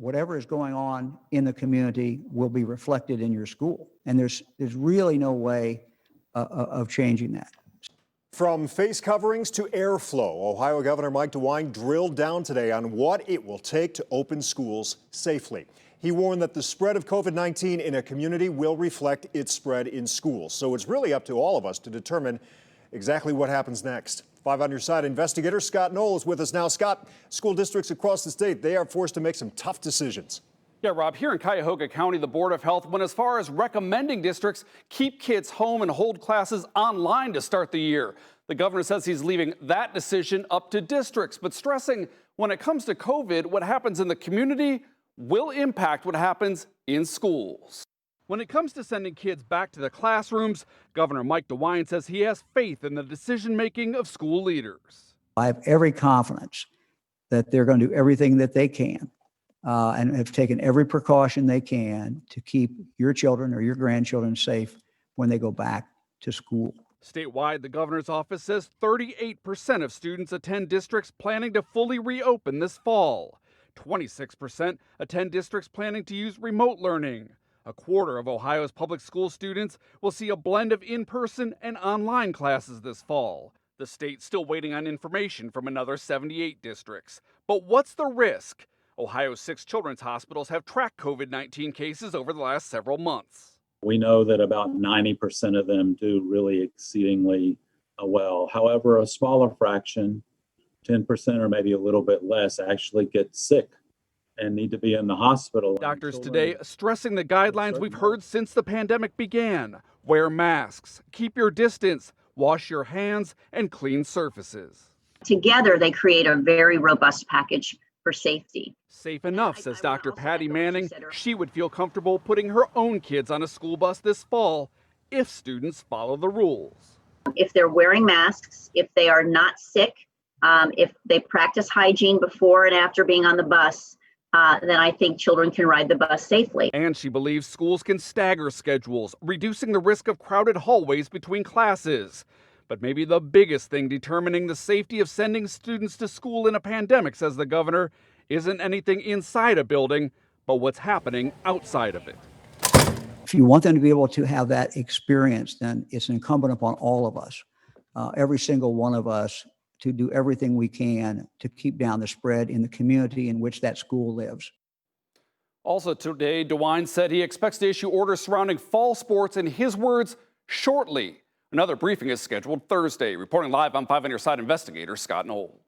whatever is going on in the community will be reflected in your school. And there's really no way of changing that. From face coverings to airflow, Ohio Governor Mike DeWine drilled down today on what it will take to open schools safely. He warned that the spread of COVID-19 in a community will reflect its spread in schools. So it's really up to all of us to determine exactly what happens next. 5 on your side investigator Scott Knoll is with us now. Scott, school districts across the state, they are forced to make some tough decisions. Yeah, Rob, here in Cuyahoga County, the Board of Health went as far as recommending districts keep kids home and hold classes online to start the year. The governor says he's leaving that decision up to districts, but stressing when it comes to COVID, what happens in the community will impact what happens in schools. When it comes to sending kids back to the classrooms, Governor Mike DeWine says he has faith in the decision-making of school leaders. I have every confidence that they're going to do everything that they can and have taken every precaution they can to keep your children or your grandchildren safe when they go back to school. Statewide, the governor's office says 38% of students attend districts planning to fully reopen this fall. 26% attend districts planning to use remote learning. A quarter of Ohio's public school students will see a blend of in-person and online classes this fall. The state's still waiting on information from another 78 districts. But what's the risk? Ohio's 6 children's hospitals have tracked COVID-19 cases over the last several months. We know that about 90% of them do really exceedingly well. However, a smaller fraction, 10% or maybe a little bit less, actually get sick and need to be in the hospital. Doctors today stressing the guidelines we've heard since the pandemic began. Wear masks, keep your distance, wash your hands, and clean surfaces. Together, they create a very robust package for safety. Safe enough, says Dr. Patty Manning. She would feel comfortable putting her own kids on a school bus this fall if students follow the rules. If they're wearing masks, if they are not sick, if they practice hygiene before and after being on the bus, then I think children can ride the bus safely. And she believes schools can stagger schedules, reducing the risk of crowded hallways between classes. But maybe the biggest thing determining the safety of sending students to school in a pandemic, says the governor, isn't anything inside a building, but what's happening outside of it. If you want them to be able to have that experience, then it's incumbent upon all of us, every single one of us, to do everything we can to keep down the spread in the community in which that school lives. Also today, DeWine said he expects to issue orders surrounding fall sports, in his words, shortly. Another briefing is scheduled Thursday. Reporting live, I'm 5 on your side investigator Scott Knoll.